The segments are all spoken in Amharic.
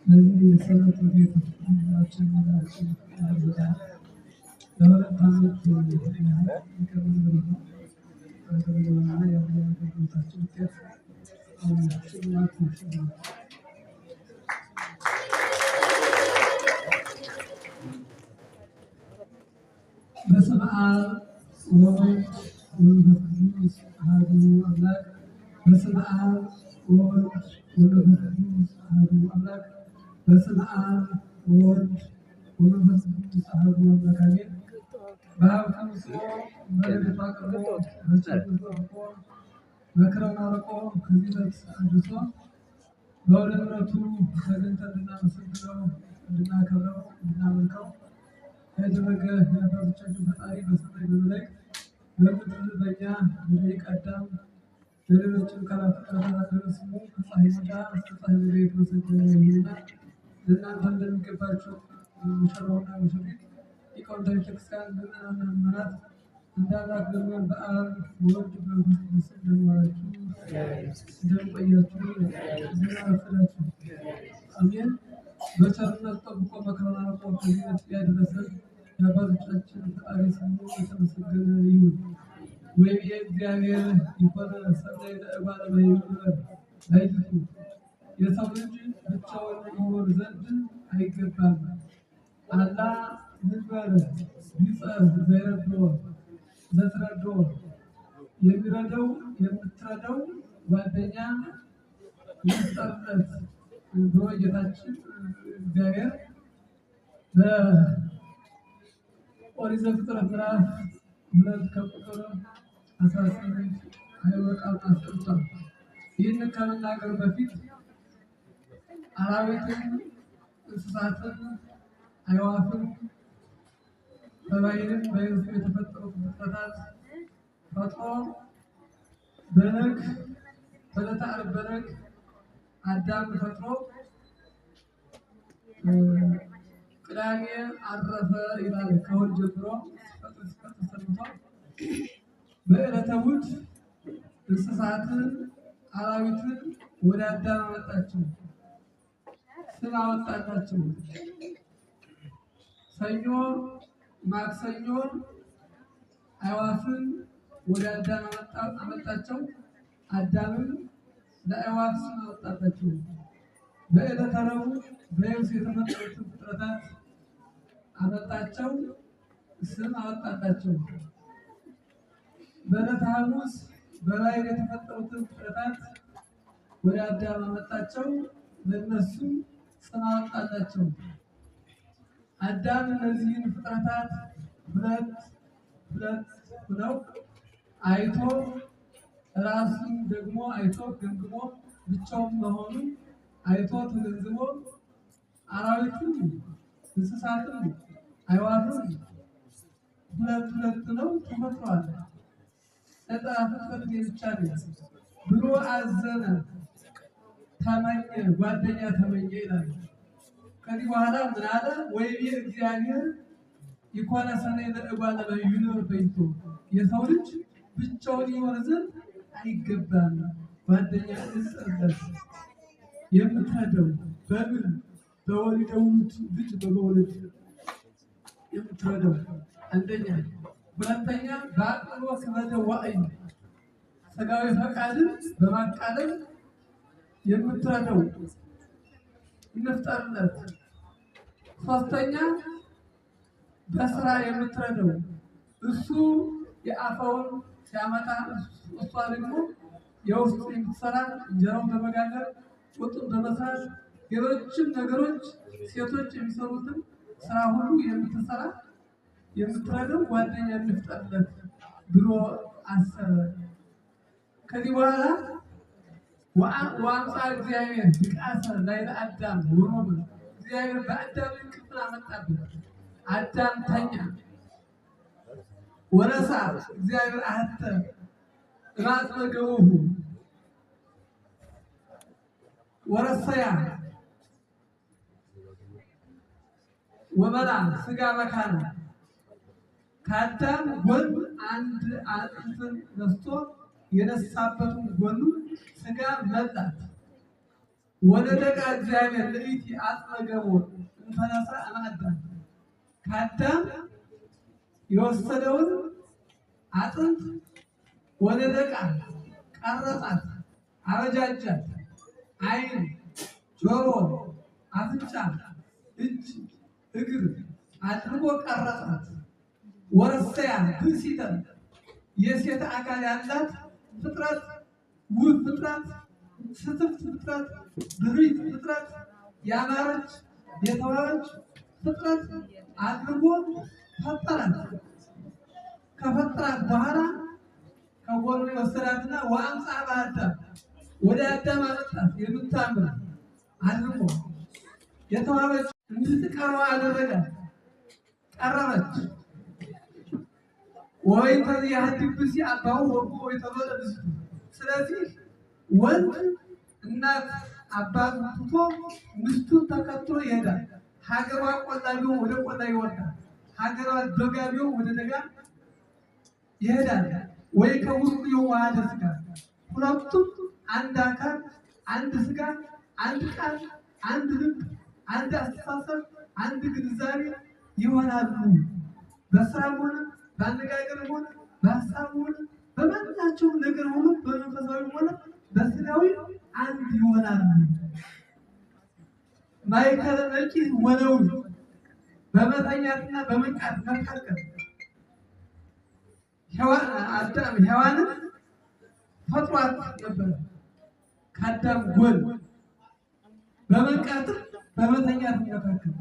ለዚህ የሰንበት ቤት ሁላችን ሁላችን ያበዛ ለሁለት ዓመት የቀረበ አገልግሎትና ያለው አገልግሎታችን ውጤት ሽልማት ነው። በስመ አብ ወወልድ ወመንፈስ ቅዱስ አሐዱ አምላክ። በስመ አብ ወወልድ ወመንፈስ ቅዱስ አሐዱ አምላክ። በስመ አብ ወወልድ ወመንፈስ ቅዱስ አሐዱ አምላክ አሜን። በአብ ተመስሎ በረከቱ አቅርቦ በቸርነቱ ጠብቆ መከራውን አርቆ ከዚህ ዕለት አድርሶ በወደ ምሕረቱ ተገኝተን እንድናመሰግነው እንድናከብረው እንድናመልከው ያደረገ የአባቶቻችን ፈጣሪ በሰማይ በመላእክት በምድር በእኛ በደቂቀ አዳም በሌሎችም ካላት ፍጥረታት ስሙ ከፀሐይ መውጫ እስከ ፀሐይ መግቢያ የተመሰገነ ይሁንና ለእናንተ እንደሚገባችሁ ሙሽራውና ሙሽሪት ሊቃውንተ ቤተክርስቲያን ምዕመናንና ምዕመናት እንደ አምላክ በሚሆን በአብ በወልድ በመንፈስ ቅዱስ እንደምን ዋላችሁ? እንደምን ቆያችሁ? እንደምን አረፈዳችሁ? አሜን። በቸርነቱ ጠብቆ መከራውን አርቆ ከዚህ ዕለት ያደረሰን የአባቶቻችን ፈጣሪ ስሙ የተመሰገነ ይሁን። ወይም የእግዚአብሔር ይኮነ ሰማይ ለእጓለ እመሕያው ላይቱ የሰው ልጅ ብቻውን ይኖር ዘንድ አይገባም። አላ ምግባር ቢጸር ዘይረድኦ ዘትረድኦ የሚረዳው የምትረዳው ጓደኛ ይፍጠርለት ብሎ ጌታችን እግዚአብሔር በኦሪት ዘፍጥረት ምዕራፍ 2 ከቁጥር 18 ኃይለ ቃል አስቀምጧል። ይህንን ከመናገር በፊት አራዊትን፣ እንስሳትን፣ አዕዋፍን በባሕርም በየብስም የተፈጠሩ ፍጥረታት ፈጥሮ በነግ በዕለተ ዓርብ በነግ አዳም ፈጥሮ ቅዳሜ አረፈ ይላል። ከእሑድ ጀምሮ ሲፈጥር ሰንብቶ በዕለተ እሑድ እንስሳትን አራዊትን ወደ አዳም አመጣቸው፣ ስም አወጣላቸው። ሰኞ ማክሰኞ አዕዋፍን ወደ አዳም አመጣቸው፣ አዳምም ለአዕዋፍ ስም አወጣላቸው። በዕለተ ረቡዕ በየብስ የተፈጠሩትን ፍጥረታት አመጣቸው፣ ስም አወጣላቸው። በዕለተ ሐሙስ በባሕር የተፈጠሩትን ፍጥረታት ወደ አዳም አመጣቸው፣ ለእነሱም ስም አወጣላቸው። አዳም እነዚህን ፍጥረታት ሁለት ሁለት ሆነው አይቶ ራሱን ደግሞ አይቶ ገምግሞ ብቻውን መሆኑን አይቶ ተገንዝቦ አራዊትን፣ እንስሳትን፣ አዕዋፍን ሁለት ሁለት ነው ተፈጥሯል፣ ነጠላ ፍጥረት ብቻ ነው ብሎ አዘነ፣ ተመኘ፣ ጓደኛ ተመኘ ይላል። ከዚህ በኋላ ምን አለ? ወይቤ እግዚአብሔር ይኮነ ሰናይ ለእጓለ እመሕያው በይቶ የሰው ልጅ ብቻውን ይኖር ዘንድ አይገባም፣ ጓደኛ እንስጠለት። የምትረዳው በምን በወሊደ ውሉድ ልጅ በመውለድ የምትረዳው አንደኛ። ሁለተኛ በአቅሎ ክበደ ዋዕይ ሥጋዊ ፈቃድን በማቃለል የምትረዳው እንፍጠርለት። ሶስተኛ በስራ የምትረዳው እሱ የአፋውን ሲያመጣ እሷ ደግሞ የውስጥ የምትሰራ እንጀራውን በመጋገር ወጡን በመስራት ሌሎችም ነገሮች ሴቶች የሚሰሩትን ስራ ሁሉ የምትሰራ የምትረዳው ጓደኛ እንፍጠርለት ብሎ አሰበ። ከዚህ በኋላ ወአምፃ እግዚአብሔር ቢቃሰ ላዕለ አዳም ወሮመ እግዚአብሔር በአዳም እንቅልፍን አመጣበት። አዳም ተኛ። ወነሣ እግዚአብሔር አሐተ እምአጽመ ገቦሁ ወረሰያ ወበላ ሥጋ መካነ ከአዳም ጎን አንድ አጥንትን ነስቶ የነሳበትን ጎኑ ሥጋ መላት። ወለደቃ እግዚአብሔር ለኢቲ አጽመገቦ እንተነሳ አማዳም ከአዳም የወሰደውን አጥንት ወለደቃ ቀረጻት፣ አበጃጃት። ዓይን፣ ጆሮ፣ አፍንጫ፣ እጅ፣ እግር አድርጎ ቀረጻት። ወረሰያ ብእሲተ የሴት አካል ያላት ፍጥረት፣ ውብ ፍጥረት፣ ስትፍት ፍጥረት፣ ብሩይት ፍጥረት፣ ያማረች የተዋበች ፍጥረት አድርጎ ፈጠራት። ከፈጠራት በኋላ ከጎኑ የወሰዳትና ወአምፃ በአዳም ወደ አዳም አመጣት። የምታምር አድርጎ የተዋበች እንድትቀርባ አደረጋት። ቀረበች። ወይ ከዚህ ያህድብስ አባው ወርቁ ወይ ተበለስ። ስለዚህ ወንድ እናት አባት ትቶ ሚስቱን ተከትሎ ይሄዳል። ሀገሯ ቆላ ቢሆን ወደ ቆላ ይወርዳል። ሀገሯ ደጋ ቢሆን ወደ ደጋ ይሄዳል። ወይ ከውስጡ የዋሃደ ስጋ ሁለቱም አንድ አካል፣ አንድ ስጋ፣ አንድ ቃል፣ አንድ ልብ፣ አንድ አስተሳሰብ፣ አንድ ግንዛቤ ይሆናሉ። በስራም ሆነ በአነጋገርም ሆነ በሀሳብ ሆነ በማናቸውም ነገር ሆኖ በመንፈሳዊ ሆነ በስጋዊ አንድ ይሆናሉ። ማእከለ ነቂህ ወነውር በመተኛትና በመንቃት መካከል አዳም ሔዋንን ፈጥሯት ነበረ። ከአዳም ጎን በመንቃት በመተኛት መካከል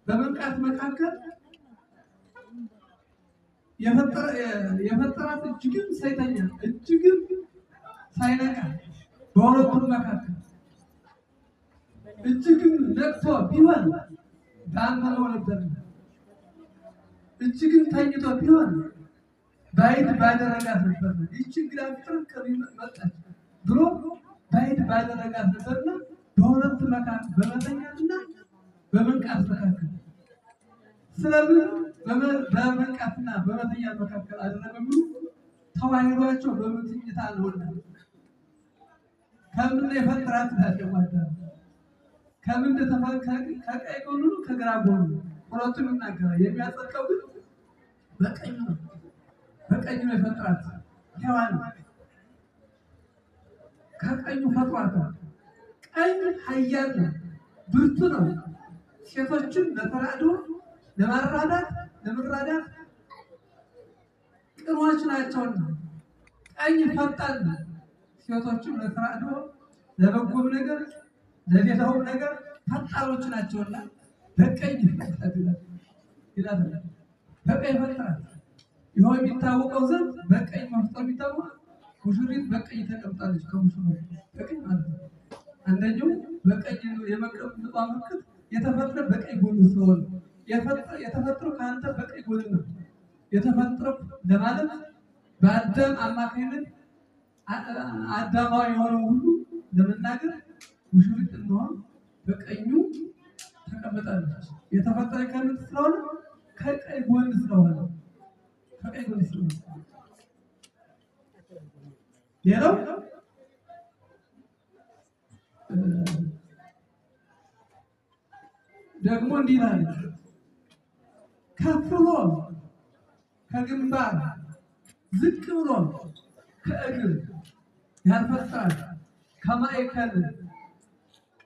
በመንቃት መካከል የፈጠራት እጅግም ሳይተኛ እጅግም ሳይነቃ በሁለቱም መካከል እጅግም ነቅቶ ቢሆን ባመነው ነበር። እጅግም ተኝቶ ቢሆን ባይድ ባደረጋት ነበር። ይህች እንግዳ ፍጥረት ከመጣች ብሎ ባይድ ባደረጋት ነበርና በሁለት መካከል በመተኛትና በመንቃት መካከል ስለምን በመንቃትና በመተኛት መካከል አደረገ? ተዋህዷቸው በምትኝታ ነውና። ከምን የፈጠራት ታደማዳ ከምን ተፈከረ? ከቀኝ ጎኑ ከግራ ጎኑ ሁለቱም ይናገራል። የሚያጸድቀው ግን በቀኝ ነው። በቀኝ ነው የፈጠራት ሔዋን ከቀኙ ፈጥሯታል። ቀኝ ኃያል ነው፣ ብርቱ ነው። ሴቶችን ለተራድኦ ለማራዳት ለመራዳት ቅኖች ናቸውና ቀኝ ፈጣን ነው። ሴቶችም ለተራድኦ ለበጎም ነገር ለሌላውም ነገር ፈጣኖች ናቸውና በቀኝ ፈጣን ይላል። በቀኝ ፈጣን ይኸው የሚታወቀው ዘንድ በቀኝ መፍጠር የሚታወቅ ሙሽሪት በቀኝ ተቀምጣለች። ከሙሽሮች በቀኝ ማለት ነው። አንደኛው በቀኝ የመቀመጧ ምልክት የተፈጠረ በቀኝ ጎን ስለሆነ የተፈጠረው ከአንተ በቀኝ ጎን ነው የተፈጠረው ለማለት በአዳም አማካኝነት አዳማዊ የሆነው ሁሉ ለመናገር ሙሽሪት እንደሆነ በቀኙ ተቀምጣለች። የተፈጠረ ከምን ስለሆነ ከቀኝ ጎን ስለሆነ ከቀኝ ጎን ስለሆነ ሌላው ደግሞ እንዲህ ይላል። ከፍ ብሎ ከግንባር ዝቅ ብሎ ከእግር ያልፈጠራት ከማእከል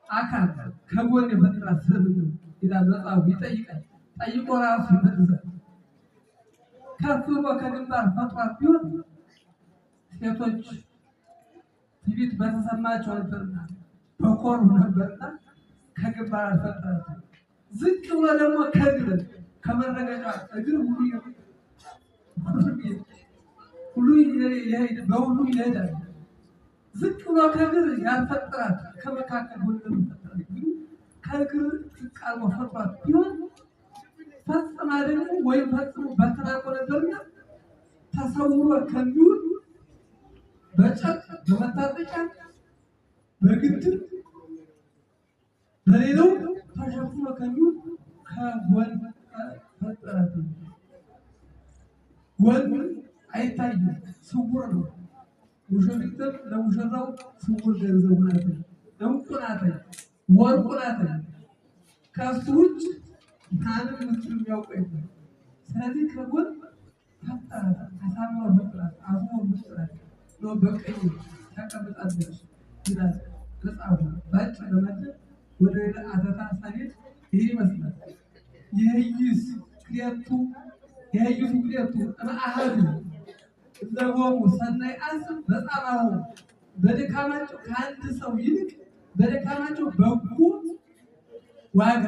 አካል ከጎን የፈጠራት ስለምን ነው ይላል መጽሐፉ። ይጠይቃል። ጠይቆ ራሱ ይመልሳል። ከፍ ብሎ ከግንባር ፈጥሯት ቢሆን ሴቶች ትዕቢት በተሰማቸው ነበርና በኮሩ ነበርና ከግንባር አልፈጠራትም። ዝቅ ብሎ ደግሞ ከእግር ከመረገጫ እግር ሁሉ ይሄዳል። ዝቅ ብሎ ከእግር ያልፈጠራት ከመካከል ሁሉ ፈጠራት። ግን ከእግር ዝቅ አድርጎ ፈጥሯት ቢሆን ፈጽማ ደግሞ ወይም ፈጽሞ በተራቆ ነበርና ተሰውሮ ከሚውል በጨርቅ በመታጠቂያ በግድር በሌላው ተሸፍኖ ከሚውል ከጎን ፈጠራት። ጎን አይታይም፣ ስውር ነው። ሙሽሪት ለሙሽራው ስውር ገንዘቡ ናት። እንቁ ናት፣ ወርቁ ናት። ከሱ ውጭ ማንም ምስሉ የሚያውቀው የለም። ስለዚህ ከጎን ፈጠራት፣ አሳምሮ ፈጠራት፣ አስቦ ፈጠራት ነው። በቀኝ ተቀምጣለች ይላል መጽሐፉ። ባጭር ለማድረግ ወደ ሌላ አተታ ሳይሄድ ይህ ይመስላል። የህይስ ክልኤቱ እምአሐዱ እለሆሙ ሰናይ አስብ በጻማሁ በድካማቸው ከአንድ ሰው ይልቅ በድካማቸው በጎ ዋጋ፣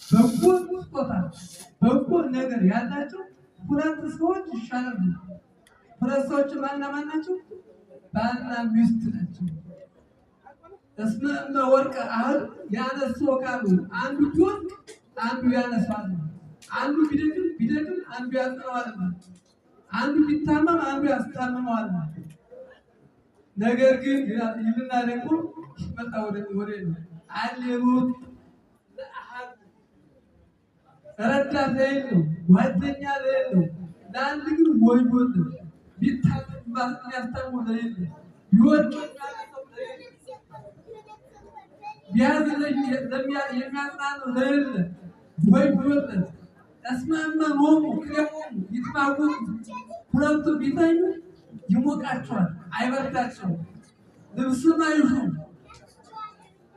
በጎ ስጦታ፣ በጎ ነገር ያላቸው ሁለት ሰዎች ይሻላሉ። ሁለት ሰዎች ማና ማን ናቸው? ባልና ሚስት ናቸው። እስመ እመወርቀ አሐዱ ያነሶ ካሉ አንዱ ቢወድቅ አንዱ ያነሳዋል፣ አንዱ ቢደክም አንዱ ያጸናዋል፣ አንዱ ቢታመም አንዱ ያስታምመዋል። ነገር ግን ይልና ደግሞ መጣ ወደ አሌሉት ረዳት የሌለው ጓደኛ የሌለው ለአንድ ግን ወዮለት። ቢታመም የሚያስታምመው ለሌለው፣ ቢወድቅ ቢያዝን የሚያጽናናው ለሌለ ወዮለት። እስመ እመሆሙ ክልኤሆሙ ይትማወቁ ሁለቱ ቢተኙ ይሞቃቸዋል፣ አይበርዳቸውም። ልብስም አይሹም፣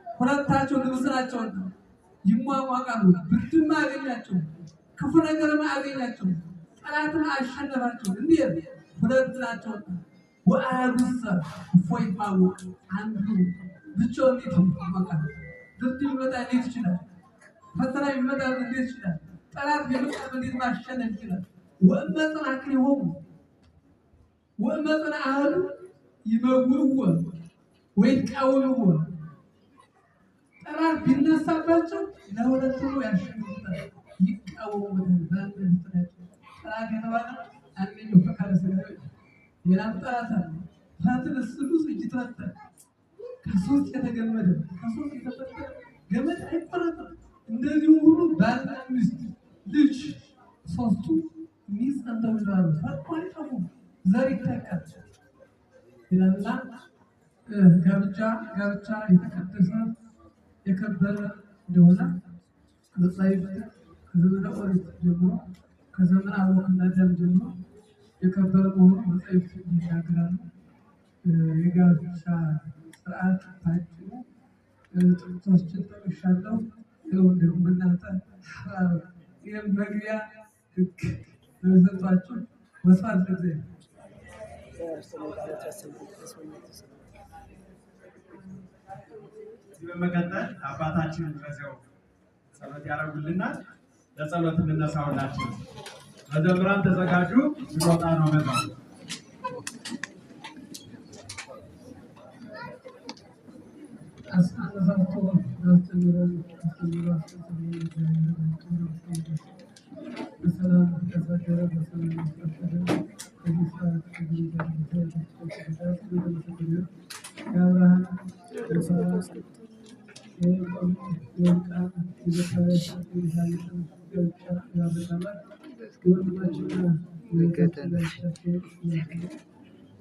ሁለታቸው ልብስ ናቸውና ይሟሟቃሉ። ብርድም አያገኛቸውም፣ ክፉ ነገርም አያገኛቸውም፣ ጠላትም አያሸነፋቸውም። እንዴት? ሁለት ናቸውና። ወአሐዱሰ እፎይ ይትማወቅ አንዱ ብቻውን ይሟሟቃል። ብርድ ቢመጣ እንዴት ይችላል? ፈተና ቢመጣ እንዴት ይችላል? ጠላት ቢመጣ እንዴት ማሸነፍ ይችላል? ወእመ ጽንዐ ክልኤሆሙ ወእመ ጽንዐ አሐዱ ይመውዕዎ ወይትቃወምዎ። ጠላት ቢነሳባቸው ለሁለት ሆኖ ያሸንፉታል፣ ይቃወሙታል። ጠላት የተባለ አንደኛው ፈቃደ ሥጋዊ፣ ሌላም ጠላት አለ። ፈትል ስሉስ እጅ ተፈተለ። ከሶስት የተገመደ ከሶስት የተፈተለ ገመድ አይቆረጥም። እንደዚሁ ሁሉ ባልና ሚስት ልጅ ሶስቱ ሚጸንተው ይኖራሉ፣ ፈጥኖ አይጠፉም፣ ዘር ይተካል ይላልና ጋብቻ የተቀደሰ የከበረ እንደሆነ መጻሕፍት ከዘመነ ኦሪት ጀምሮ ከዘመነ አቡነ አዳም ጀምሮ የከበረ መሆኑ መጻሕፍት ይናገራሉ። የጋብቻ ስርዓት ባጭሩ ጥቅሶችን ጠቅሻለሁ። ደግሞ እናንተ ይህም መግቢያ ህግ ለሰጧችሁ መስዋዕት ለእግዚአብሔር። በመቀጠል አባታችን በዚያው ጸሎት ያደርጉልናል። ለጸሎት እንነሳ ሁላችን። መዘምራን ተዘጋጁ። ስንወጣ ነው መዛው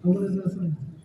Good.